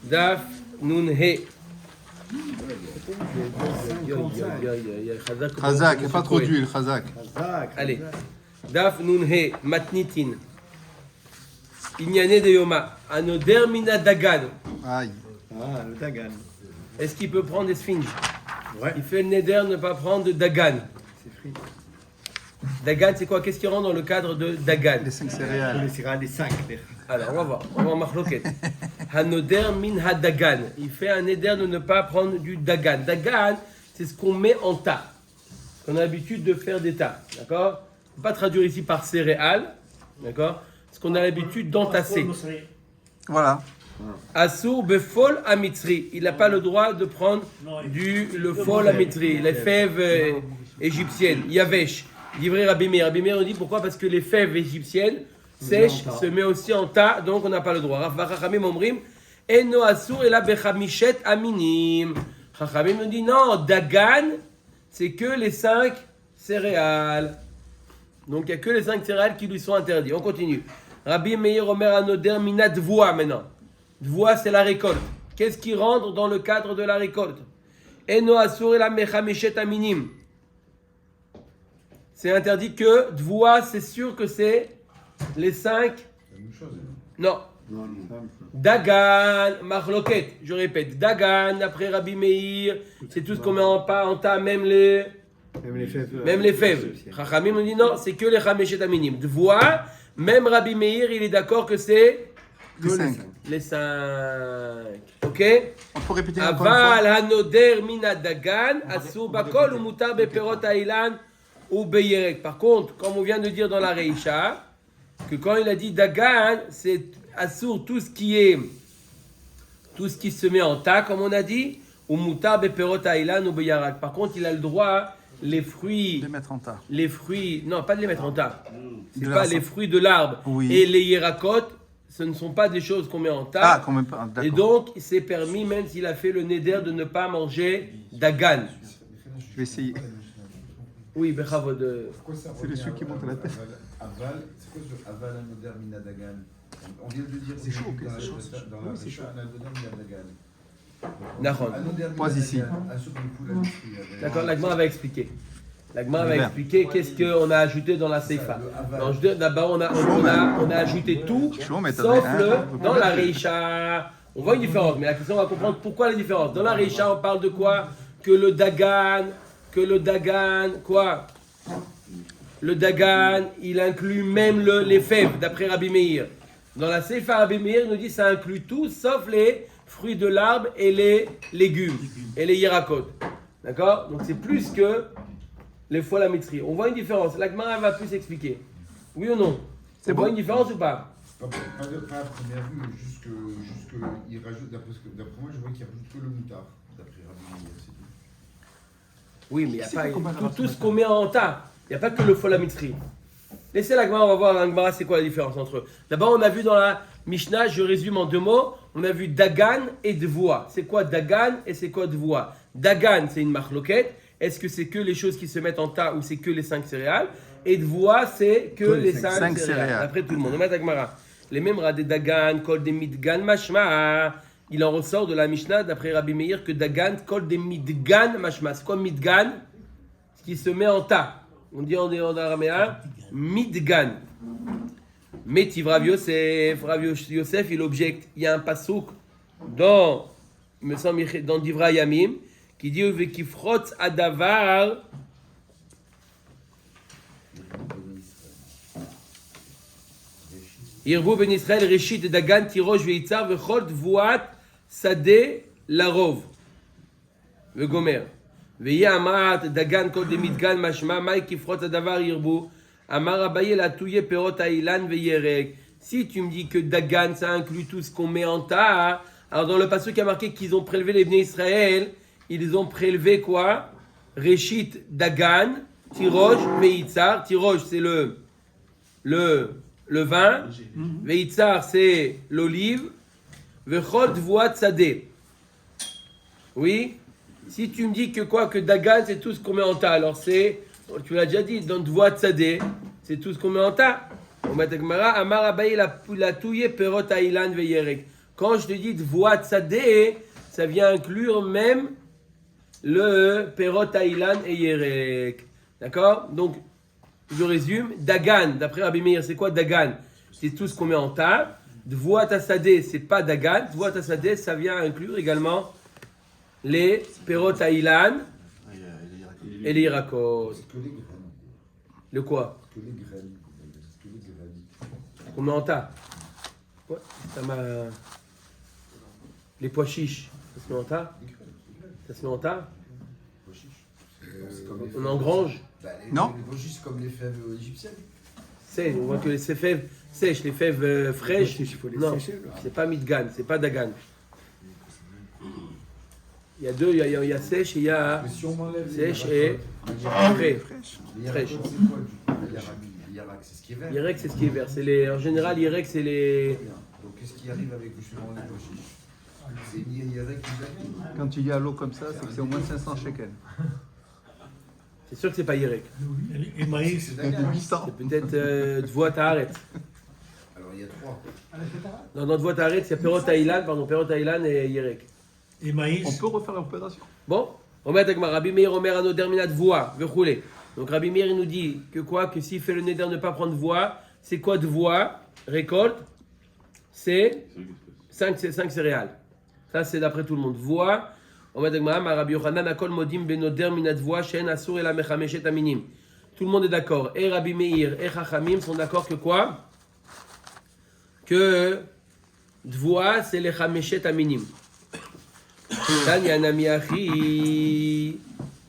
Daf Nun He. Chazak, il n'y a pas trop d'huile, Chazak. Allez. Daf Nun He, Matnitin. Inyane de Yoma. Anoder Mina Dagan. Aïe. Ah, le Dagan. Est-ce qu'il peut prendre des sphinges? Ouais. Il fait le neder ne pas prendre de Dagan. C'est frit. Dagan, c'est quoi? Qu'est-ce qui rentre dans le cadre de Dagan? Les 5 Pour céréales. les céréales, les 5. Alors, on va voir. On va en marloquet. Hanoder min hadagan. Il fait un neder de ne pas prendre du dagan. Dagan, c'est ce qu'on met en tas. On a l'habitude de faire des tas. D'accord? On ne peut pas traduire ici par céréales. D'accord? Ce qu'on a l'habitude d'entasser. Voilà. Assour befol amitri. Il n'a pas le droit de prendre le fol amitri, les fèves égyptiennes. Yavesh. Livré Rabbi Meir. Rabbi Meir nous dit pourquoi? Parce que les fèves égyptiennes sèches se met aussi en tas, donc on n'a pas le droit. Rav Chachamim omrim eno assour et la bechamishet aminim. Chachamim nous dit non, dagan, c'est que les 5 céréales. Donc il n'y a que les 5 céréales qui lui sont interdits. On continue. Rabbi Meir Omer Anoder Mina Dvoa maintenant. Dvoa, c'est la récolte. Qu'est-ce qui rentre dans le cadre de la récolte? Eno asur et la mechamishet aminim. C'est interdit que Dvoa, c'est sûr que c'est les 5. Non. Dagan, Marloket. Je répète. Dagan, après Rabbi Meir, c'est tout ce qu'on met en tas, même les fèves. Même les fèves. Chachamim nous dit non, c'est que les chameshet aminim. Dvoa, même Rabbi Meir, il est d'accord que c'est Les 5. les 5. Ok? On peut répéter encore une Aval fois. hanoder mina dagan, asur bakol ou mutar beperot ha'ilan ou beyerek. Par contre, comme on vient de dire dans la Reisha, que quand il a dit dagan, c'est asur tout ce qui se met en tas, comme on a dit, ou mutar beperot ha'ilan ou beyarak. Par contre, il a le droit, les fruits. De mettre en tas. Les fruits, non, pas de les mettre en tas. C'est De pas la les sorte. fruits de l'arbre Oui. et les yerakot, ce ne sont pas des choses qu'on met en tas. Ah, quand même pas. Et D'accord. donc, c'est permis, même s'il a fait le neder, de ne pas manger dagan. Je vais essayer. Oui, bechavod. C'est le sucre qui monte à la tête. Aval, c'est quoi ce aval anoder mina dagan? On vient de dire C'est chaud, dans la c'est chaud. dans la Oui, c'est chaud. anoder mina dagan. Nahon. Anoder mina Pas ici. dagan, assour du coup la mysterie. D'accord, l'agma va expliquer. L'agma va expliquer qu'est-ce qu'on a ajouté dans la seifa. D'abord, on a ajouté tout, Chaud, mais t'as sauf bien, le hein. dans la Reisha. On voit une différence, mais la question, on va comprendre pourquoi la différence. Dans la Reisha, on parle de quoi? Que le dagan, quoi? Le dagan, il inclut même les fèves, d'après Rabbi Meir. Dans la Seifa, Rabbi Meir nous dit que ça inclut tout, sauf les fruits de l'arbre et les légumes, et les yerakot. D'accord? Donc c'est plus que les fois la maîtrise. On voit une différence. La Gemara va plus expliquer. Oui ou non? C'est On bon. voit une différence ou pas? Pas à première vue, mais juste que il rajoute, d'après moi, je vois qu'il rajoute que le moutard, d'après Rabbi Meir, c'est tout. Oui, mais il n'y a C'est pas quoi, tout ce qu'on met en tas. Il n'y a pas que le fol la maîtrise. Laissez la Gemara, on va voir la Gemara, c'est quoi la différence entre eux. D'abord, on a vu dans la Mishnah, je résume en 2 mots, on a vu Dagan et Dvoa. C'est quoi Dagan et c'est quoi Dvoa? Dagan, c'est une marloquette. Est-ce que c'est que les choses qui se mettent en tas ou c'est que les 5 céréales? Et Dvoa, c'est que les 5 céréales. Après tout le monde. On met la Gemara. Les mêmes radé Dagan, kol de midgan mashma. Il en ressort de la Mishnah, d'après Rabbi Meir, que Dagan, kol de midgan mashma. C'est quoi midgan? Ce qui se met en tas. On dit en araméen, midgan. Métiv Rav Yosef, il objecte. Il y a un pasouk dans Divra Yamim qui dit Vekifrotz adavar. Irbu ben Israël, Reshit Dagan, Tirosh Veitzar, Vechol Dvuat Sade Larov. Vegomer. Veya Amat Dagan Kol de Midgan Mashma, Mai Kifrotz adavar Irbu. Amar Abaye la touye perot ha'ilan veyerek. Si tu me dis que Dagan, ça inclut tout ce qu'on met en tas, alors dans le passage qui a marqué qu'ils ont prélevé les Bnei Israël, ils ont prélevé quoi? Reshit Dagan, Tirosh, Veitzar. Tirosh, c'est le vin. Veitzar, c'est l'olive. Vechol Dvuat Sadeh. Oui? Si tu me dis que quoi? Que Dagan, c'est tout ce qu'on met en tas, alors c'est... Tu l'as déjà dit, dans Dvoat Sadeh, c'est tout ce qu'on met en tas. On met Gemara, Amar Abaye la touye perot ha'ilan veyerek. Quand je te dis Dvoa Tzadeh, ça vient inclure même le Perot Haïlan et Yerek. D'accord? Donc, je résume. Dagan, d'après Rabbi Meir, c'est quoi Dagan? C'est tout ce qu'on met en table. Dvoa Tzadeh, c'est pas Dagan. Dvoa Tzadeh, ça vient inclure également les Perot Haïlan et les Irakos. C'est que les graines. Le quoi? Que les graines. Que les graines. On met en tas. Ouais, ça m'a... Les pois chiches, ça se met en tas? Les graines. Les graines. Ça se met en tas? Pois chiches. C'est comme les On fèves. engrange? Bah, Non. Les pois chiches, c'est comme les fèves égyptiennes. On voit que les fèves sèches, les fèves fraîches, Il faut les non, sécher, là. c'est pas Midgan, c'est pas Dagan. Il y a deux, il y a sèche et il y a Mais si on m'enlève sèche les et Yarak, frais. Fraîche. les fraîche. Yarak, c'est quoi du coup? Les Yarak, c'est ce qui est vert. Yerek, c'est ce qui est vert. En général, Yerek, c'est les... Très bien. Donc qu'est-ce qui arrive avec justement les pois chiches? C'est ni Yarak ni Yarak. Quand tu dis à l'eau comme ça, c'est que c'est au moins 500 shekels. C'est sûr que c'est pas Yerek. Et maïs, C'est C'est Dagan. 800. C'est peut-être Dvoa Taharet. Alors il y a trois. Dans Dvoa Taharet, c'est Perot Haïlan et Yerek. et maïs, On peut refaire l'opération. Bon, on met avec ma Rabbi Meir, Omer, Anoder, Minat, Voix, Vechoulé. Donc Rabbi Meir, il nous dit que quoi? Que s'il fait le neder de ne pas prendre voix, c'est quoi de voix? Récolte, c'est 5 céréales. Ça, c'est d'après tout le monde. Voix, on met avec ma Rabbi Yochanan, Akol, Modim, Benoder, Minat, Voix, Shen, Asur, et la Mechameshet, Aminim. Tout le monde est d'accord. Et Rabbi Meir et Chachamim sont d'accord que quoi? Que Dvoa, c'est les Chameshet Aminim. Tanya Nami Achi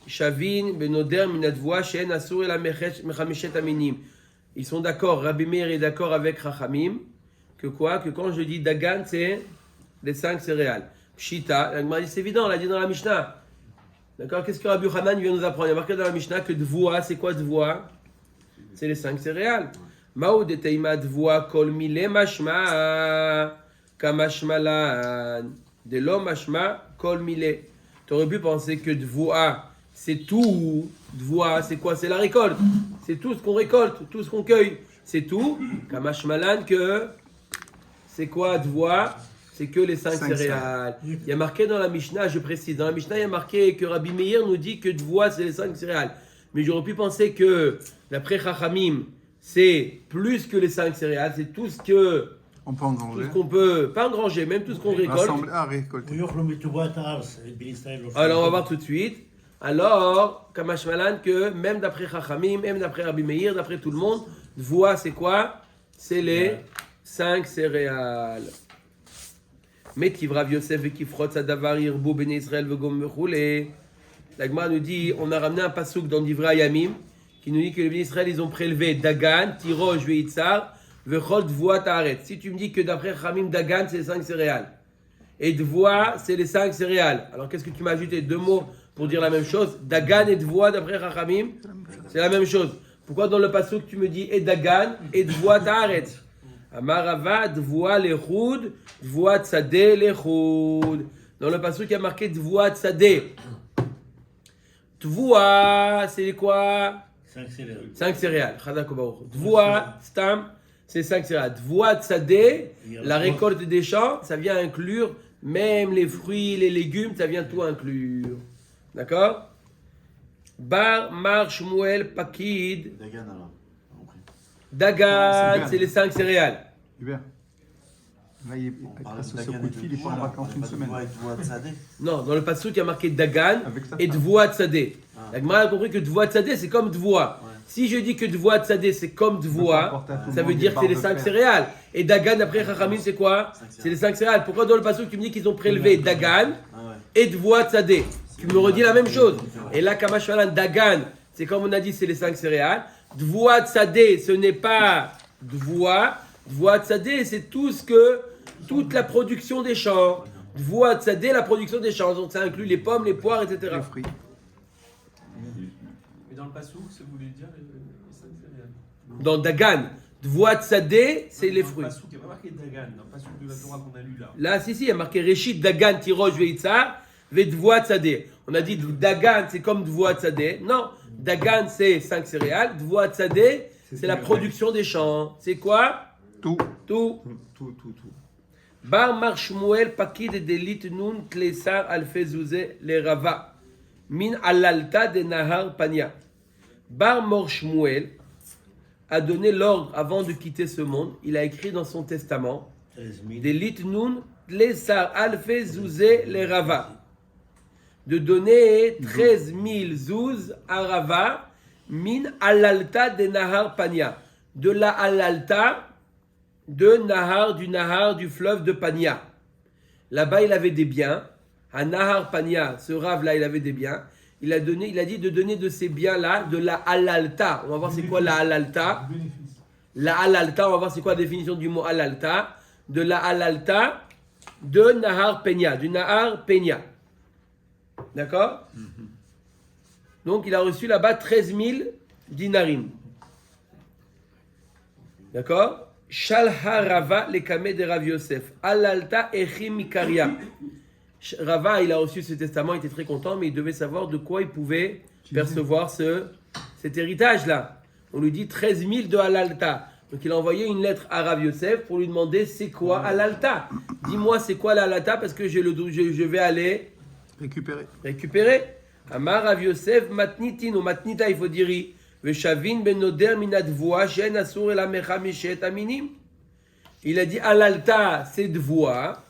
Shavin Benoder Minadvoa Shen Asur et la Mechameshet Aminim. Ils sont d'accord, Rabbi Meir est d'accord avec Chachamim, que quoi? Que quand je dis Dagan, c'est les 5 céréales. Pshita, la Gemara dit c'est évident, on l'a dit dans la Mishnah. D'accord? Qu'est-ce que Rabbi Hanan vient nous apprendre? Il y a marqué dans la Mishnah que Dvoa, c'est quoi Dvoa? C'est les 5 céréales. Mao de Teima Dvoa Kol Mile Mashma Kamashmalan. De l'homme mashma kol mile. Tu aurais pu penser que Dvoa, c'est tout. Dvoa, c'est quoi? C'est la récolte. C'est tout ce qu'on récolte, tout ce qu'on cueille. C'est tout. Kamashmalan, que c'est quoi Dvoa? C'est que les 5 céréales. Il y a marqué dans la Mishnah, je précise, dans la Mishnah, il y a marqué que Rabbi Meir nous dit que Dvoa, c'est les 5 céréales. Mais j'aurais pu penser que, d'après Chachamim, c'est plus que les 5 céréales. C'est tout ce que... On peut Tout engranger. ce qu'on peut, pas engranger, même tout ce qu'on récolte. Rassembler à récolter. הוא יאכלו מטובת הארץ, בישראל. Alors on va voir tout de suite. Alors, Kamash Malan, que même d'après Chachamim, même d'après Rabbi Meir, d'après tout le monde, Dvoa c'est quoi? C'est les 5 céréales. Mais Tivrav Yosef et Kifrot Sadavar Irbo Ben Israël Vegom Mechoulé. La Gemara nous dit, on a ramené un pasouk dans Divrei Yamim qui nous dit que les Ben Israël ils ont prélevé Dagan, Tirosh, Veitzar. Si tu me dis que d'après Khamim Dagan, c'est les 5 céréales. Et Dvoa, c'est les 5 céréales. Alors qu'est-ce que tu m'as ajouté? 2 mots pour dire la même chose. Dagan et Dvoa, d'après Khamim, c'est la même chose. Pourquoi dans le passouk tu me dis et Dagan et Dvoa Ta'aret? Amarava, Dvoa Lechoud, Dvoa Tzadeh Lechoud. Dans le passouk il y a marqué Dvoa Tzadeh. Dvoa, c'est quoi? 5 céréales. 5 céréales. Dvoa, Stam. C'est 5 céréales. Dvoa Tzadeh, la récolte des champs, ça vient inclure même les fruits, les légumes, ça vient tout inclure. D'accord? Bar, Mar, Shmuel, Pakid, Dagan alors. Compris. Dagan, c'est les 5 céréales. Hubert. Là, il est, On parle grâce de à ce Dagan coup et de fil, il est pas en vacances une semaine. Tzadeh. Non, dans le passouk, il y a marqué Dagan Avec sa et femme. Dvoa Tzadeh. Ah. La Gemara a compris que Dvoa Tzadeh, c'est comme Dvoa. Ouais. Si je dis que Dvoa Tzadeh, c'est comme Dvoa, ça veut dire que c'est les 5 céréales. Et Dagan, après Chachamim, c'est quoi? C'est les 5 céréales. Pourquoi dans le passouk, tu me dis qu'ils ont prélevé Dagan Ah ouais. et Dvoa Tzadeh? Tu me redis la même chose. Et là, Kamash Malan, Dagan, c'est comme on a dit, c'est les 5 céréales. Dvoa Tzadeh, ce n'est pas Dvoa. Dvoa Tzadeh, c'est tout ce que, toute la production des champs. Dvoa Tzadeh, la production des champs. Donc ça inclut les pommes, les poires, etc. Les fruits. Mais dans le passouk, ça voulait dire les 5 céréales. Dans Dagan, Dvoa Tzadeh, c'est les Dans fruits. le passouk, il n'y a pas marqué Dagan. Dans le passouk de la Torah qu'on a lu là. Là, si, il y a marqué Reshit Dagan, Tirosh, Veitzar, Vedvoa Tzadeh. On a dit Dagan, c'est comme Dvoa Tzadeh. Non, Dagan, c'est 5 céréales. Dvoa Tzadeh, c'est la production des champs. C'est quoi? Tout. Tout. Tout. Bar Mar Shmuel Pakid Delit Nun Klesar Alfezouze le Rava. Min Alalta de Nahar Pania. Bar Mor Shmuel a donné l'ordre avant de quitter ce monde. Il a écrit dans son testament 13 000. Delit Nun Klesar Alfezouze le Rava. De donner 13 000 zouz à Rava. Min Alalta de Nahar Pania. De la Alalta de Nahar, du fleuve de Pania. Là-bas, il avait des biens. À Nahar Pania, ce Rav-là, il avait des biens. Il a dit de donner de ces biens-là de la Alalta. On va voir c'est quoi la Alalta. La Alalta, on va voir c'est quoi la définition du mot Alalta. De la Alalta de Nahar Penia, du Nahar Penia. D'accord? Donc, il a reçu là-bas 13 000 dinarim. D'accord? Shalha Rava lekame de Rav Yosef. Alalta echim mikaria. Rava, il a reçu ce testament, il était très content, mais il devait savoir de quoi il pouvait percevoir cet héritage-là. On lui dit 13 000 de Alalta. Donc il a envoyé une lettre à Rav Yosef pour lui demander c'est quoi Alalta. Dis-moi c'est quoi l'Alalta parce que je vais aller récupérer. Amar Rav Yosef matnitin ou matnita, il faut dire veshavin ben noder minadvoa shen asur el amecha mishet aminim. Il a dit Alalta c'est dvoa.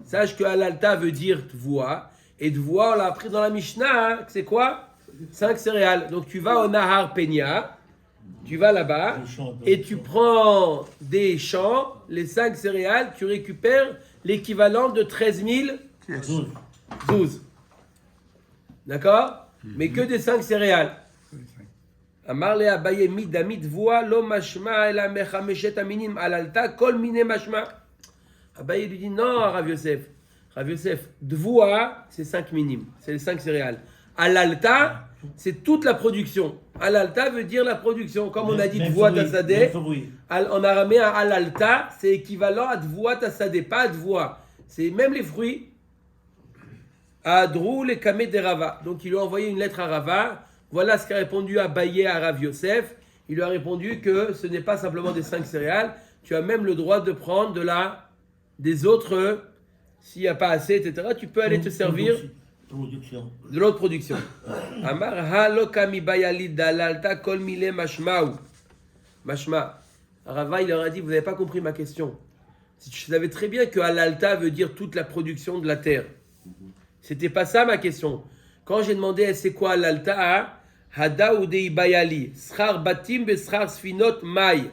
Sache que Alalta veut dire dvoa. Et dvoa on l'a appris dans la Mishnah. Hein, c'est quoi? 5 céréales. Donc tu vas au Nahar Penia. Tu vas là-bas et tu prends des champs, les 5 céréales, tu récupères l'équivalent de 13 000 12. D'accord? Mais que des 5 céréales. Amar le Abaye midamid voa lo mashma ela mechameshet aminim alalta kol mine mashma. Abaye lui dit non à Rav Yosef. Rav Yosef, dvoa c'est 5 minimes, c'est les 5 céréales. Alalta, c'est toute la production. Alalta veut dire la production. Comme on a dit dvoa tasadeh, en araméen alalta, c'est équivalent à dvoa tasadeh, pas à dvoa. C'est même les fruits. Adrou les kameh de Rava. Donc il lui a envoyé une lettre à Rava. Voilà ce qu'a répondu Abaye à Rav Yosef. Il lui a répondu que ce n'est pas simplement des 5 céréales. Tu as même le droit de prendre des autres. S'il n'y a pas assez, etc., tu peux aller te servir de l'autre production. Amar halokami bayali dalalta kol mile mashmaou. Mashma. Rava, il leur a dit, vous n'avez pas compris ma question. Je savais très bien que alalta veut dire toute la production de la terre. C'était pas ça ma question. Quand j'ai demandé c'est quoi alalta, hada ou dei bayali, srar batim be srar sfinot mai.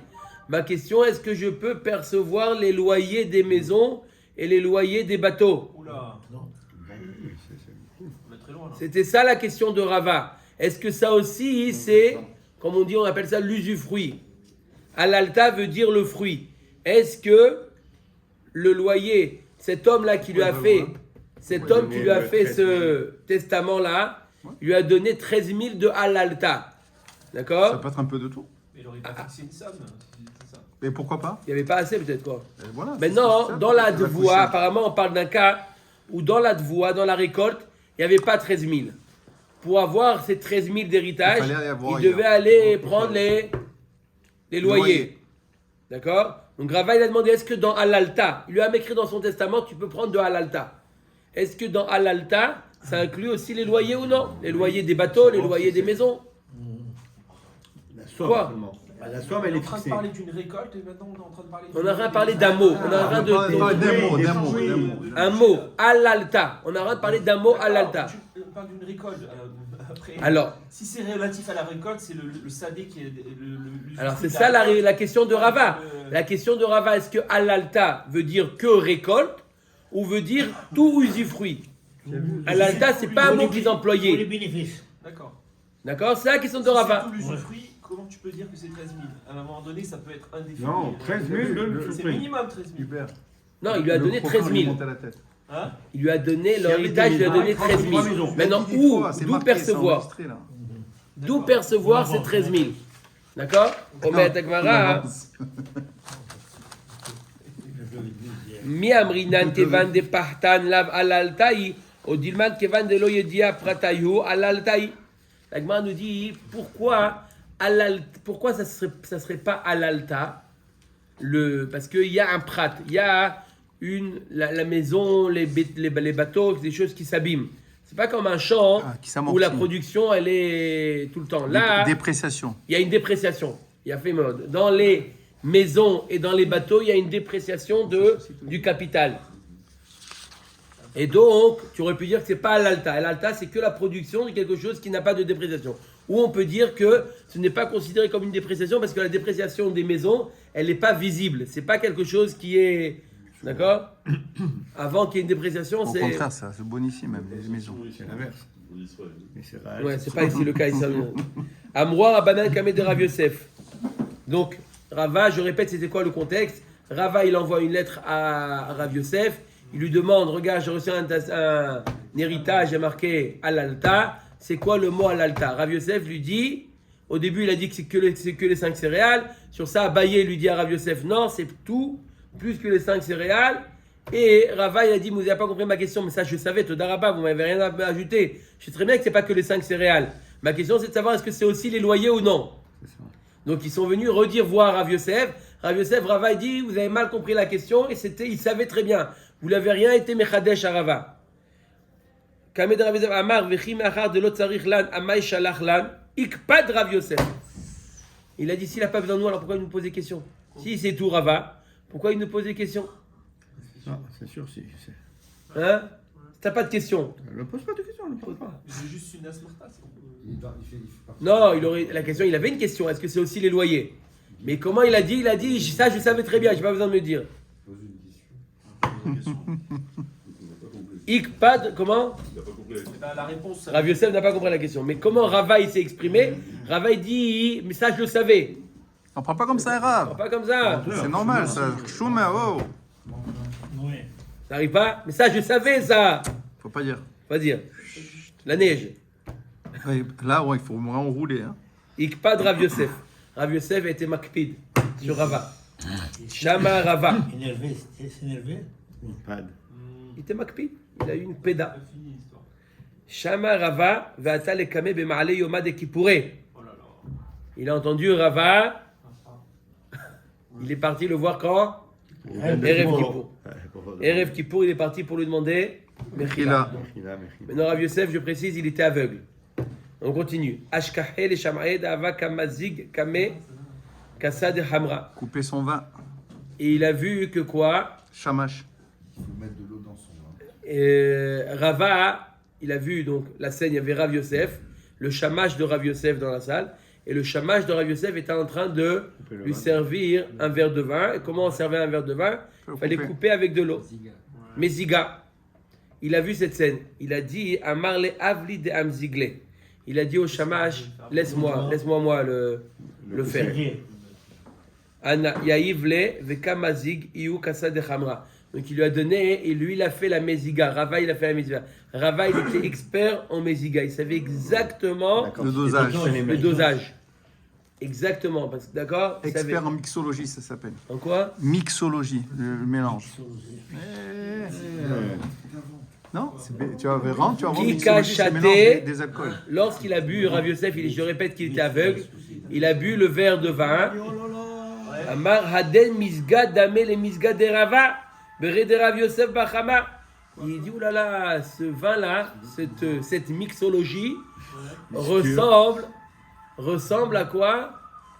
Ma question, est-ce que je peux percevoir les loyers des maisons et les loyers des bateaux? Oula, non. On est très loin là. C'était ça la question de Rava. Est-ce que ça aussi, c'est, comme on dit, on appelle ça l'usufruit. Alalta veut dire le fruit. Est-ce que le loyer, cet homme-là qui lui a fait, ce testament-là, il lui a donné 13 000 de Alalta. D'accord? Ça peut être un peu de tout. Mais il aurait pas fixé une somme, c'est ça. Mais pourquoi pas? Il n'y avait pas assez peut-être quoi. Et voilà, Maintenant, c'est ça. dans la Il va dvoa, coucher. apparemment on parle d'un cas où dans la dvoa, dans la récolte, il n'y avait pas 13 000. Pour avoir ces 13 000 d'héritage, Il fallait aller avoir il devait ailleurs. aller prendre les loyers. loyers. D'accord? Donc Rava il a demandé est-ce que dans Alalta, il lui a écrit dans son testament, tu peux prendre de Alalta. Est-ce que dans Alalta, ça inclut aussi les loyers ou non? Les loyers des bateaux, les loyers des maisons? La somme Quoi? seulement. Bah, la somme, On elle est est en train de fixée. parler d'une récolte et maintenant on est en train de parler. On a rien parlé d'un mot. On a rien D'un mot. un mot, Alalta. On a rien parlé d'un mot Alalta. On parle d'une récolte. Après, Alors, si c'est relatif à la récolte, c'est le sadé qui est alors c'est ça la question de Rava. La question de Rava, est-ce que Alalta veut dire que récolte ou veut dire tout usufruit? Alalta, c'est pas un mot qu'ils Pour les employaient. bénéfices. D'accord. D'accord? C'est la question de Si c'est Rava. tout l'usufruit, comment tu peux dire que c'est 13 000? À un moment donné, ça peut être indéfini. Non, 13 000, C'est le minimum 13 000. Super. Non, il lui a donné 13 000. Hein? Il lui a donné l'héritage, il lui a donné 13 000. Maintenant, d'où percevoir? D'où percevoir ces 13 000? D'accord? Omer Takmara. Mi amrinan kevan de partan lav alaltai, odilman kevan de loyedia pratayu alaltai. La Gemara nous dit pourquoi ça serait pas alalta, parce qu'il y a un prat, il y a la maison, les bateaux, des choses qui s'abîment. C'est pas comme un champ qui où s'amortit. la production, elle est tout le temps. Là, Dépréciation. il y a une dépréciation. Il y a fait mode. Dans les maisons et dans les bateaux, il y a une dépréciation du capital. Et donc, tu aurais pu dire que c'est pas l'alta. L'alta, c'est que la production de quelque chose qui n'a pas de dépréciation. Ou on peut dire que ce n'est pas considéré comme une dépréciation parce que la dépréciation des maisons, elle n'est pas visible. C'est pas quelque chose qui est... D'accord. Avant qu'il y ait une dépréciation, Au c'est... contraire, ça se bonifie même, les maisons. C'est l'inverse. Mais c'est vrai. Ouais, c'est pas ici le cas. Amroir Abanan Kameh de Rav Yosef. Donc, Rava, je répète, c'était quoi le contexte? Rava, il envoie une lettre à Rav Yosef. Il lui demande, regarde, j'ai reçu un héritage, j'ai marqué Alalta. C'est quoi le mot Alalta? Rav Yosef lui dit, au début, il a dit que c'est que les 5 céréales. Sur ça, Abaye lui dit à Rav Yosef, non, c'est tout, plus que les 5 céréales. Et Rava, il a dit, vous n'avez pas compris ma question, mais ça, je savais, Todarabah, vous m'avez rien à ajouter. Je sais très bien que c'est pas que les 5 céréales. Ma question, c'est de savoir est-ce que c'est aussi les loyers ou non. Donc, ils sont venus redire voir Rav Yosef. Rav Yosef, Rava, il dit, vous avez mal compris la question, et il savait très bien. Vous n'avez rien été mechadesh à Rava. Kamed Rav Yosef, Amar, Vechi Meachar de l'Otzarich Lan, Amay Shalach Lan, Ikpad Rav Yosef. Il a dit, s'il n'a pas besoin de nous, alors pourquoi il nous pose des questions? Si c'est tout Rava, pourquoi il nous pose des questions? Non, c'est sûr, si. Hein? T'as pas de questions. Ne pose pas de questions, ne pose pas. C'est juste une asmarta. Il fait partie. Non, il avait une question. Est-ce que c'est aussi les loyers? Mais comment il a dit, ça je savais très bien, j'ai pas besoin de me dire. Pose une question. Ikpad, comment? La réponse, ça Rav Yosef n'a pas compris la question. Mais comment Rava il s'est exprimé? Rava il dit, mais ça je le savais. On prend pas comme ça, Rav. Pas comme ça. C'est normal, ça. Chouma, oh. Oui. Ça arrive pas? Mais ça je savais ça. Faut pas dire. Faut dire. La neige. Ouais, là, ouais, il faut vraiment rouler. Hein. Ikpad Rav Yosef. Rav Yosef a été makpid sur Rava. Shama Rava. Énervé, c'est énervé. Pad. Il était makpid. Il a eu une péda. Shama Rava ve'ata lekame b'ma'ale yoma de Kippouré. Il a entendu Rava. Il est parti le voir quand? Erev Kippour. Erev Kippour, il est parti pour lui demander Mechila. Maintenant, Rav Yosef, je précise, il était aveugle. On continue. Ashkahel et Shamaed ava kamazig kame kasad hamra. Couper son vin. Et il a vu que quoi? Shamash. Il faut mettre de l'eau dans son vin. Rava, il a vu donc la scène, il y avait Rav Yosef, le shamash de Rav Yosef dans la salle. Et le shamash de Rav Yosef était en train de lui servir un verre de vin. Et comment on servait un verre de vin? Il fallait couper avec de l'eau. Meziga. Il a vu cette scène. Il a dit Amarle avli de amzigle. Il a dit au shamash, laisse-moi moi le faire. Ana yaivle vekamazig iu kasa de khamra. Donc il lui a donné et lui il a fait la meziga. Rava il a fait la meziga. Rava il était expert en meziga. Il savait exactement Le dosage. le dosage. Exactement, parce que d'accord. il savait. Expert en mixologie, ça s'appelle. En quoi? Mixologie, le mélange. Non, tu vas vraiment, tu vas voir Qui mixologie, c'est le cachaté mélange des alcools. Lorsqu'il a bu, Rav Yosef, je répète qu'il était aveugle, il a bu le verre de vin. Amar Haden Misga Dame le Misga de Rava, Bere de Rav Yosef Bachama. Il dit, oulala, ce vin-là, cette mixologie ressemble à quoi?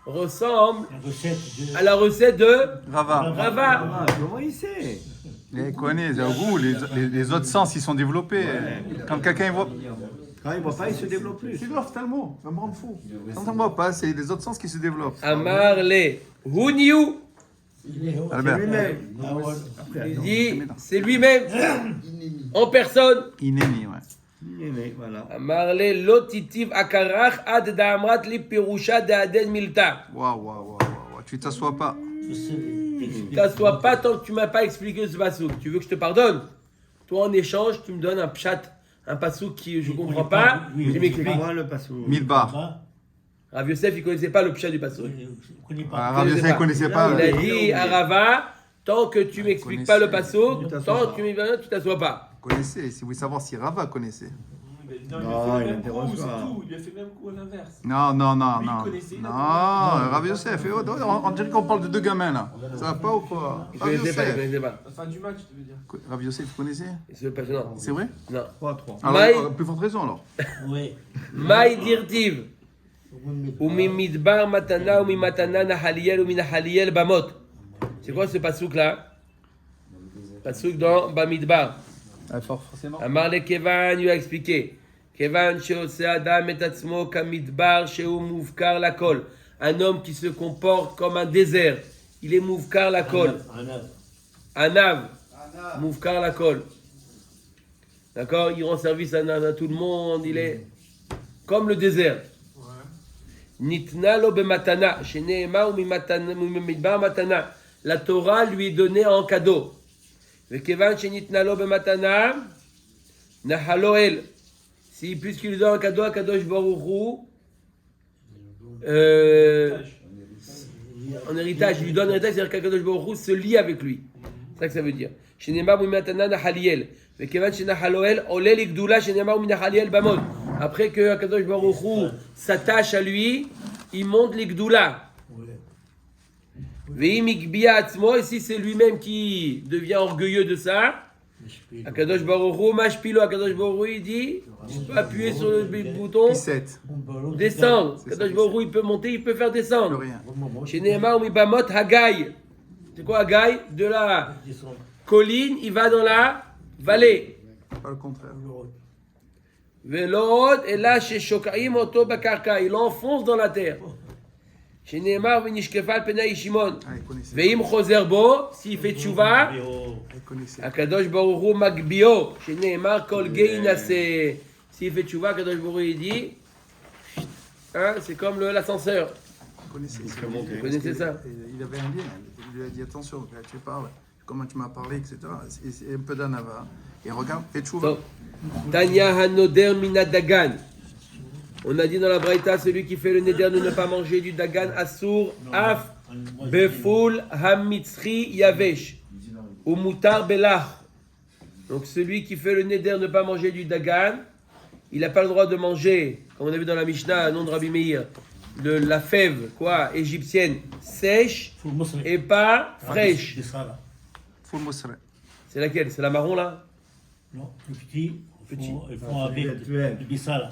Ressemble La recette de... à la recette de Rava. Rava. Ah, comment il sait? Il connaît, au goût, les autres sens, ils sont développés. Quand quelqu'un il voit. Quand il ne voit pas, il se développe plus. C'est grave, c'est le mot, ça me rend fou. Quand on ne voit pas, c'est les autres sens qui se développent. Amar le Huniou. Albert. Lui-même. Ah ouais. Il dit, c'est lui-même, en personne. Inémi, ouais. Il est né, voilà. Amarle lotitiv akarach ad da'amrat li pirusha da'aden milta. Waouh. Tu t'assois pas. Je sais. T'assois pas tant que tu m'as pas expliqué ce pasouk. Tu veux que je te pardonne? Toi, en échange, tu me donnes un pshat, un pasouk qui je comprends pas. Oui, Je oui, m'explique. Moi, le passo. 1000 bars. Rav Yosef, il connaissait pas le pshat du pasouk. Je ne connais Ah, pas. Rav Yosef, il connaissait pas. Il a dit à Rava, tant que tu m'expliques pas le pasouk, Tu t'assois tant pas. que tu m'y vas, tu t'assois pas. Connaissez, si vous voulez savoir si Rava connaissait. Non, il Non, lui a fait il le même coup, interroge c'est pas. tout. Il lui a fait le même coup à l'inverse. Non, non, non, Lui, il non. connaissait, il a Non, Rav Yosef, on dirait qu'on parle de deux gamins là. Ça va pas ou quoi? Je Rav connaissais pas, je Yosef. connaissais pas. La fin du match, tu veux dire. Rav Yosef, vous connaissez? C'est passionnant. C'est vrai? Non. 3-3. Alors, Maï- plus forte raison alors. Oui. Maï dirtiv. Umimidbar matana umimatana nahaliel uminahaliel bamot. C'est quoi ce pasouk là? Pasouk dans Bamidbar. Forcément. Amar le Kevan lui a expliqué. Kevan sheose adam et atzmo kamidbar sheu mouvkar lakol. Un homme qui se comporte comme un désert. Il est mouvkar lakol. Anav. Mouvkar lakol. D'accord? Il rend service à tout le monde. Il est comme le désert. Nitna lo bematana. Sheneema ou mimidbar matana. La Torah lui est donnée en cadeau. Vekevan shenitna lo bematana. Nahaloel. Si puisqu'il lui donne un cadeau à Kadosh Baruch Hu, en héritage, il lui donne un héritage, c'est-à-dire qu'Akadosh Baruch Hu se lie avec lui. C'est ça que ça veut dire. Shenema mimatana nahaliel. Vekevan shenahaloel olel igdula shenema minahaliel bamod. Après que Akadosh Baruch Hu s'attache à lui, il monte l'igdula. Veim igbia atzmo, et si c'est lui-même qui devient orgueilleux de ça, Akadosh Baruch Hu, mashpilo, Akadosh Baruch Hu, il dit, tu peux appuyer sur le bouton, P7. descendre. C'est ça, Akadosh Baruch Hu, il peut monter, il peut faire Plus descendre. rien. Chez Nehemar, Mibamot, Haggai. C'est quoi Haggai? De la colline, il va dans la vallée. Pas le contraire. Velod, et là, chez Shokaim, Oto Bakarka, il enfonce dans la terre. Chez Nehemar, Vinishkefal, Penai Shimon. Ah, il connaissait. Veim Chozerbo, s'il fait tchouva, Il connaissait. Akadosh Baruch Hu Magbio, chez Nehemar Kol Geinase. S'il fait tchouva, Akadosh Baruch Hu il dit, hein, c'est comme l'ascenseur. Il connaissait. Vous connaissez ça? Il avait un lien. Il lui a dit attention, là, tu parles, comment tu m'as parlé, etc. C'est un peu d'anava. Et regarde, fais tchouva. Donc, Tanya Hanoder Minadagan. On a dit dans la Braïta, celui qui fait le neder de ne pas manger du dagan assour, af, befoul, hamitzri, yavesh, ou mutar belach. Donc celui qui fait le neder de ne pas manger du dagan, il n'a pas le droit de manger, comme on a vu dans la Mishnah, nom de Rabbi Meir, la fève, quoi, égyptienne, sèche et pas fraîche. Full Mosre. C'est laquelle? C'est la marron là? Non, le petit, Petit. ils font avec Virtuel. le bissala.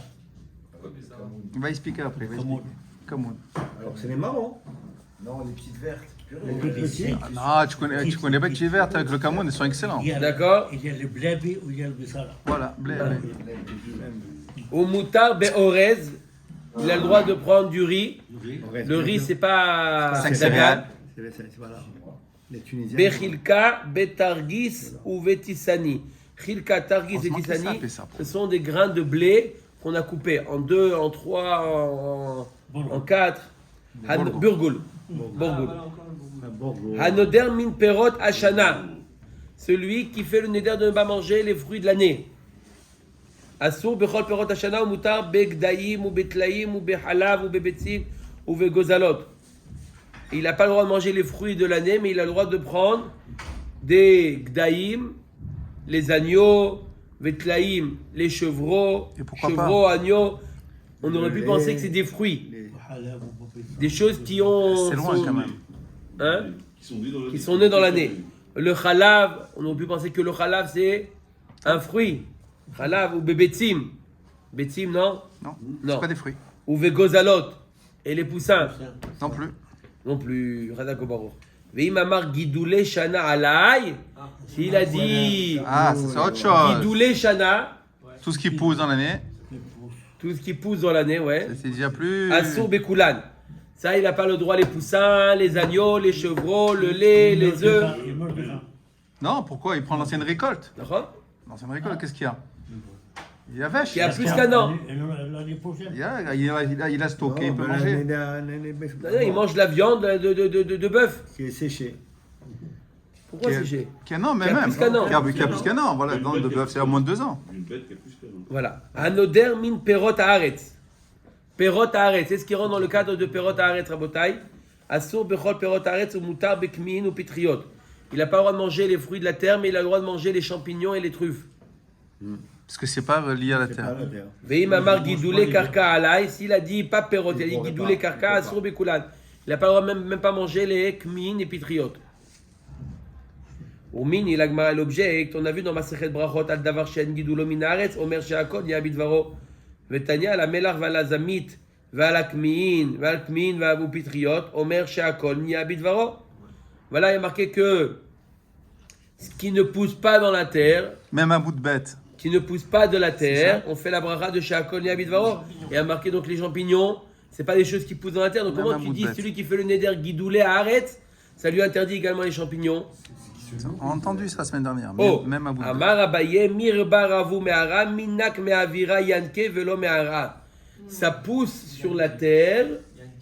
Il va expliquer après. Il va expliquer. Comment? Alors c'est les marrons. Non, les petites vertes. Les plus petits. Ah, tu connais pas les verts avec le Cameroun, ils sont excellents. D'accord. Il y a le blébé ou il y a le bissala. Voilà, blé. Au moutar beorez, il a le droit de prendre du riz. Le riz, c'est pas Cinq dagan. céréales. Voilà. Les Tunisiens. Bechilka, betargis ou vetisani. Chilka, targis et Heureusement qu'ils tisani, savent ça, ce sont des grains de blé qu'on a coupés en 2, en 3, en 4. Burgul. Burgul. Voilà encore un bon goût. Hanoder min perot ashana. Celui qui fait le neder de ne pas manger les fruits de l'année. Asur bechol perot ashana ou mutar begdaïm ou betlaïm ou behalav ou bebetzim ou begozalot. Il n'a pas le droit de manger les fruits de l'année, mais il a le droit de prendre des gdaïm, les agneaux, vetlaïm, les chevreaux, Et pourquoi chevreaux, agneaux. On aurait pu penser que c'est des fruits, des choses qui ont... C'est loin quand même. Hein, qui sont nés dans l'année. Le khalav, on aurait pu penser que le khalav c'est un fruit. Khalav ou bebetzim. Betzim, non? Non, Non. c'est pas des fruits. Ou vegozalot. Et les poussins. Non plus. Non plus. Radak Baruch. Veim amar gidoulé shana alay. S'il a dit Ah, ça, c'est autre chose. gidoulé shana, Tout ce qui pousse dans l'année, tout ce qui pousse dans l'année, ouais. c'est déjà plus. Assour bekulan. Ça, il n'a pas le droit, les poussins, les agneaux, les chevreaux, le lait, les œufs. Il meurt de faim. Non, pourquoi? Il prend l'ancienne récolte. D'accord? L'ancienne récolte, qu'est-ce qu'il y a? Il y a vache. Il y a plus qu'un an. L'année prochaine. Il a stocké, il peut manger. Non, il mange de la viande de bœuf. Qui est séché. Pourquoi sécher? Qu'un an, mais Qui a même. plus qu'un an. Qui a plus qu'un an. Voilà, dans le bœuf, c'est à moins de 2 ans. Voilà. Anoder min perot haaretz. Perot haaretz. C'est ce qui rentre dans le cadre de perot haaretz, rabotai. Assour bechol perot haaretz ou mutar bekmin ou pitriot. Il n'a pas le droit de manger les fruits de la terre, mais il a le droit de manger les champignons et les truffes. Parce que c'est pas lié à la C'est pas terre. la terre. Veim amar gidoulé karka alay. S'il a dit pas perot, il a dit gidoulé karka asur bekulan. Il n'a pas le droit même pas manger les kmin et pitriot. Ou min, il a gmaré l'objet. On a vu dans Masechet Brachot al davar shen gidoulo minaretz. Omer sheakod yabit varo. Vetania la melar vala zamit. Vala kmin va pitriot. Omer sheakod yabit varo. Voilà, il y a marqué que ce qui ne pousse pas dans la terre, Même un bout de bête. qui ne pousse pas de la terre, on fait la bracha de Sheakol Yabidvaro. Et il y a marqué donc les champignons, c'est pas des choses qui poussent dans la terre. Donc Même comment un tu bout de dis bête. celui qui fait le neder guidoulé à Aretz, ça lui interdit également les champignons. On a entendu ça la semaine dernière. Oh, Même un bout de bête. Amar Abaye, Mirbaravu Me'ara, Minak Me'avira Yanke Velo Me'ara. Ça pousse sur la terre,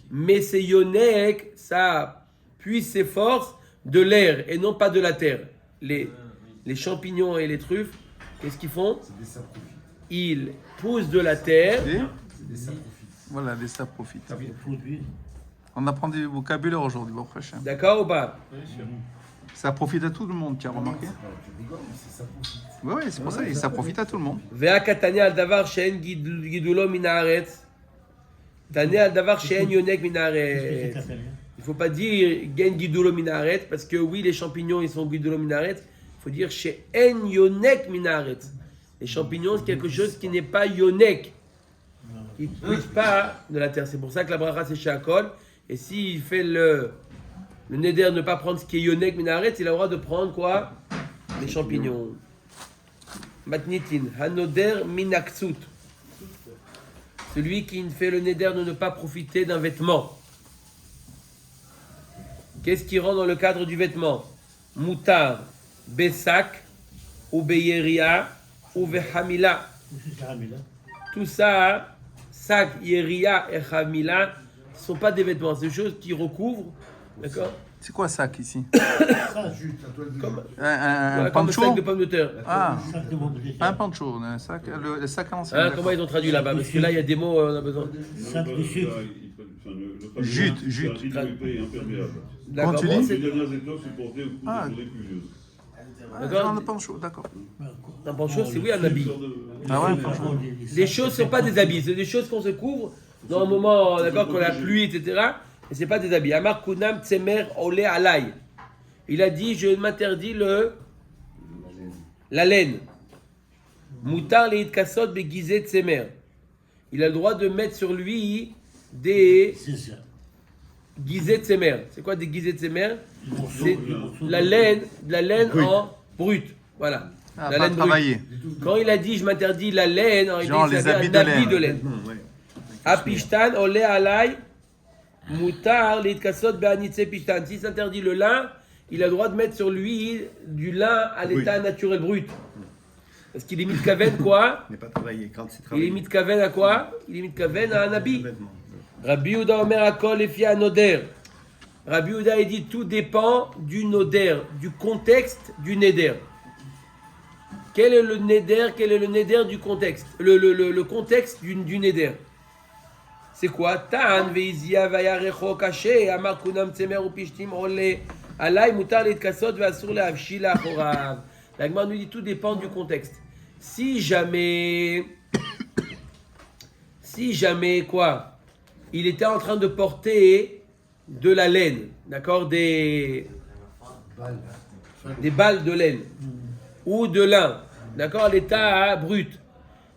mais c'est Yonek, ça puise ses forces de l'air et non pas de la terre. Les champignons et les truffes, qu'est-ce qu'ils font? C'est des saprophytes. Ils poussent de la terre. Et C'est des saprophytes. voilà, les ça profite. Les produits. On apprend du vocabulaire aujourd'hui, bon prochain. D'accord ou pas? Ça profite à tout le monde, tu as remarqué? C'est pas- Tu rigoles, mais c'est saprophyte. Oui, oui, c'est pour ça, et ça profite à tout le monde. Vea katanya al davar she'en gidulo min haaretz. Tanya al davar she'en yonek min haaretz. Il ne faut pas dire gen gidulo min haaretz, parce que oui, les champignons, ils sont gidulo min haaretz. Il faut dire she'en yonek min haaretz. Les champignons, c'est quelque chose qui n'est pas yonek, qui ne pousse pas de la terre. C'est pour ça que la bracha, c'est she'akol. Et s'il fait le neder de ne pas prendre ce qui est yonek min haaretz, il a le droit de prendre quoi? Les champignons. Matnitin, hanoder minaksut. Celui qui fait le neder de ne pas profiter d'un vêtement. Qu'est-ce qui rentre dans le cadre du vêtement? Moutar, besak, ou beyeria, ou vehamila. Tout ça, sac, yeria et hamila, ne sont pas des vêtements, c'est des choses qui recouvrent. D'accord? C'est quoi sac ici? Jute, la toile de Comme, jute. Un voilà, comme le pancho? sac de pommes de terre. Ah, Sac de pommes de terre. pas un pancho, un sac, le sac ancien. Hein, d'accord. comment ils ont traduit là-bas? Parce que là, il y a des mots, on a besoin. Sac de sucre. Jute. D'accord, tu bon, dis c'est- Les dernières épreuves supportées au cours Ah. des journées pluvieuses. Ah, D'accord. genre de pancho, d'accord. un pancho, c'est oui un habit. Ah ouais, Les choses ne sont pas des habits, c'est des choses qu'on se couvre dans un moment, d'accord, quand la pluie, etc. Et c'est pas des habits. Amar kunam tsemer ole alay. Il a dit, je m'interdis la laine. Moutar leit kasot begizé tsemer. Il a le droit de mettre sur lui des C'est ça. gizé tsemer. C'est quoi des gizé tsemer? Des morceaux, C'est des morceaux la laine en brut. Voilà. Ah, La pas laine brute. travailler. Quand il a dit je m'interdis la laine, en Genre réalité, les ça veut habits dire de un habit laine. de laine. Ouais. Apishtan, olé alay, moutar, litkasot, be'anitse pishtan. S'il s'interdit le lin, il a le droit de mettre sur lui du lin à l'état naturel brut. Parce qu'il est mitkaven quoi? N'est pas travaillé. Quand c'est Il est travaillé. mitkaven à quoi? Il est mitkaven à un habit. Vêtements. Rabbi Yehuda Omer Akol et Fia Noder. Rabbi Yehuda il dit tout dépend du Noder, du contexte du Neder. Quel est le Neder? Quel est le Neder du contexte? Le contexte du Neder. C'est quoi? Ta'an veizia vayarecho kaché amar kunam tsemer upishtim ole alay mutar litkasot ve'asur le'avshi la'achorav. La Gemara nous dit tout dépend du contexte. Si jamais quoi? Il était en train de porter de la laine, d'accord, des balles de laine ou de lin, d'accord, à l'état brut,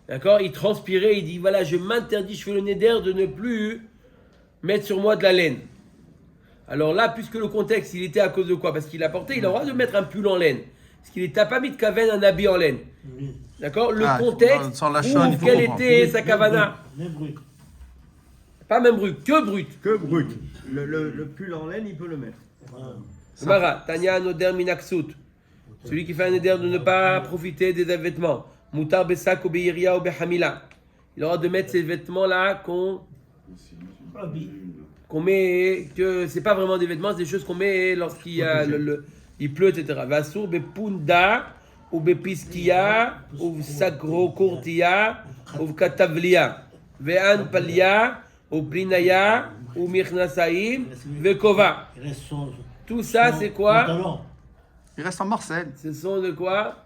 d'accord, il transpirait, il dit voilà, je m'interdis, je fais le neder de ne plus mettre sur moi de la laine. Alors là, puisque le contexte, il était à cause de quoi? Parce qu'il a porté, il a le droit de mettre un pull en laine, parce qu'il n'était pas mis de kaven un habit en laine, d'accord. Le Ah, contexte sans la chaîne, il prouve faut quelle comprendre. était sa kavana, Les bruits. pas même brut, que brut. Que brut. Le pull en laine, il peut le mettre. Voilà. Mara, Tanya Noder Minaksut. Celui qui fait un neder de ne pas profiter des vêtements. Moutar Besak ou Beyiria ou Behamila. Il aura de mettre ces vêtements-là qu'on met, que c'est pas vraiment des vêtements, c'est des choses qu'on met lorsqu'il y a il pleut, etc. Vasur Bepunda ou Bepiskia ou Sagrokurtia ou Katavlia. Ve'an Palia ou Plinaya ou Mirnasaim Vekova. Il reste son- Tout ça, son c'est quoi? pantalon. Il reste en Marseille. Ce sont de quoi?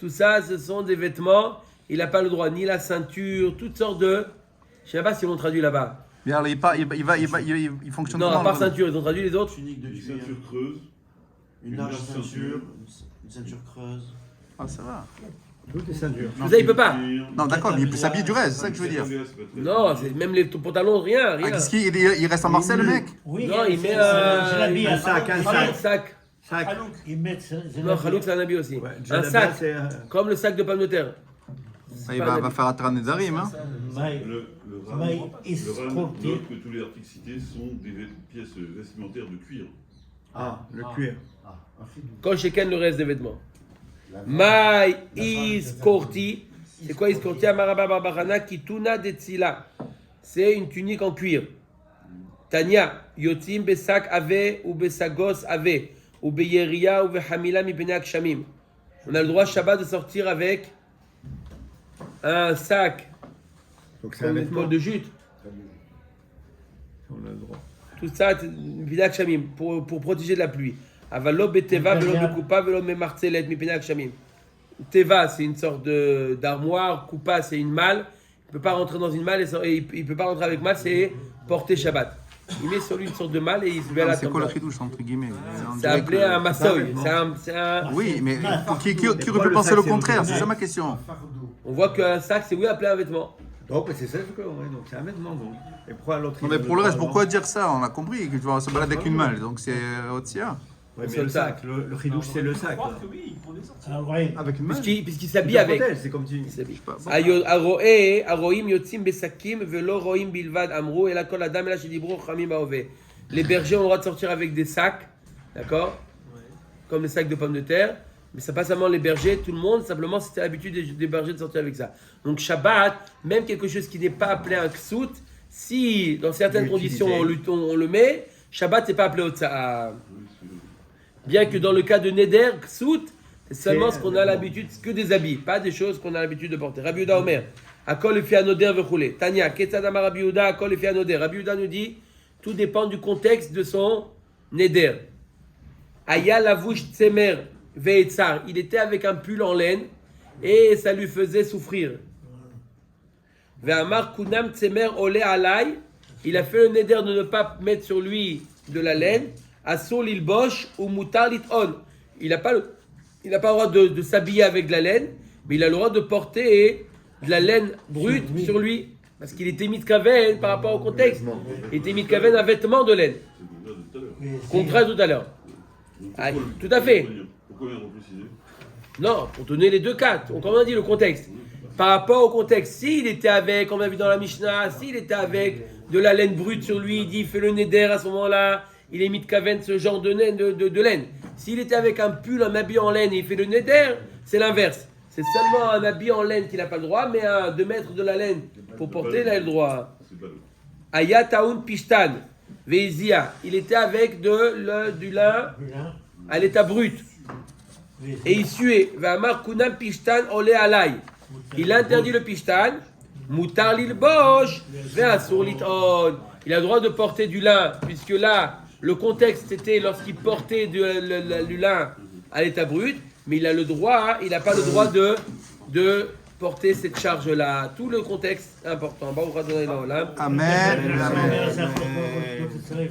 tout ça, ce sont des vêtements. Il n'a pas le droit, ni la ceinture, toutes sortes de. Je ne sais pas si on traduit là-bas. Mais alors, il fonctionne Non, comment à part le- ceinture, ils ont traduit les autres. Tunique de Une cuir, ceinture creuse, une large ceinture, une ceinture creuse. Ah, ça va. Tout est ceinture. Tout ça, il peut pas. Non, d'accord, mais il peut s'habiller du reste, c'est ça que je veux dire. Non, c'est même les pantalons, rien, Ah, rien. qu'est-ce il reste en Marseille, le mec? Oui, Non, il met c'est un l'habit un à sac, un Un sac. sac. Sac. Halouk. Ils mettent ça. Non, Khalouk, c'est un habit aussi. Ouais, Un Jalabia, sac, c'est, comme le sac de pommes de terre. Il va faire attendre des Darim, hein. Le RAM Mais note que tous les articles cités sont des pièces vestimentaires de cuir. Ah, le cuir. Quand Sheken le reste des vêtements. Mai is korti. C'est quoi is korti? Amaraba barbahana kituna detzila. C'est une tunique en cuir. Tanya, yotim besak ave ou besagos ave ou beyeria ou behamila mi bene akshamim. On a le droit Shabbat de sortir avec un sac Donc c'est un comme vêtement. de jute. On a le droit. Tout ça, bene akshamim, pour protéger de la pluie. Avalo beteva velo bekupa velo memartzelet mi bene akshamim. Teva, c'est une sorte d'armoire. Coupa, c'est une malle. Il ne peut pas rentrer dans une malle et il ne peut pas rentrer avec malle, c'est porter Shabbat. Il met sur lui une sorte de malle et il se met à la C'est quoi le tente. chidouche, entre guillemets? On C'est dirait appelé que- un massoy. C'est un- Oui, mais qui Pourquoi aurait pu le penser sac, le c'est contraire? le- C'est ça ma question. Un fardeau. On voit qu'un sac, c'est oui appelé un vêtement. Donc c'est ça, ouais, donc c'est un vêtement. Donc. Et pourquoi l'autre Non, il mais a pour le reste, droit, pourquoi non? dire ça? On a compris que tu vas se balader avec une malle, donc c'est Otsia. Ouais, C'est mais le le sac, le chidouche c'est le sac. Je crois que oui, pour les sortir. Ah ouais. Avec une malle? Puisqu'il Il s'habille avec. C'est comme tu. Il s'habille. Pas- bon. הרועים יוצאים בשקים ולא רועים בלבד אמרו אלא כל אדם אלא שדיברו חכמים בהווה. Les bergers ont le droit de sortir avec des sacs, d'accord, comme les sacs de pommes de terre, mais c'est pas seulement les bergers, tout le monde, simplement c'était l'habitude des bergers de sortir avec ça. Donc Shabbat, même quelque chose qui n'est pas appelé un ksout, si dans certaines conditions on le met, Shabbat c'est pas appelé otsa. Bien que dans le cas de Neder, ksout, c'est seulement ce qu'on a l'habitude, que des habits, pas des choses qu'on a l'habitude de porter. Rabbi Yehuda Omer, Akol lefi anoder vechule. Tanya, Ketzad amar Rabbi Yehuda, Akol lefi anoder. Rabbi Yehuda nous dit, tout dépend du contexte de son Neder. Aya lavush tsemer ve'etzar. Il était avec un pull en laine et ça lui faisait souffrir. Ve'amar kunam tsemer ole alay. Il a fait le Neder de ne pas mettre sur lui de la laine. Asur lilbosh ou mutar liton. Il n'a pas le droit de s'habiller avec de la laine, mais il a le droit de porter de la laine brute sur lui. Parce qu'il était mitkaven par rapport au contexte. Il était mitkaven un vêtement de laine. C'est le cas de tout à l'heure. Contraire tout à l'heure. Donc, Ah, pourquoi- tout à fait. Pourquoi vient de préciser? Non, pour donner les deux cas. Donc, comme on a dit, le contexte. Par rapport au contexte, s'il était avec, comme on a vu dans la Mishnah, s'il était avec de la laine brute sur lui, il dit, il fait le neder à ce moment-là, il est mitkaven ce genre de laine. S'il était avec un pull, un habit en laine et il fait le neder, c'est l'inverse. C'est seulement un habit en laine qui n'a pas le droit, mais de mettre de la laine pour porter, il a le droit. C'est pas le. Ayataoun Pishtan, Veizia, il était avec du lin à l'état brut. Et il suait. Vamar Kunam Pishtan Ole Alay. Il interdit le Pishtan. Mutar Lilbosh, Veasur Liton. Il a le droit de porter du lin, puisque là, le contexte c'était lorsqu'il portait du lin à l'état brut, mais il a le droit, il n'a pas le droit de porter cette charge-là. Tout le contexte est important. Baruch Adonai Laolam. Amen. Amen. Ça fait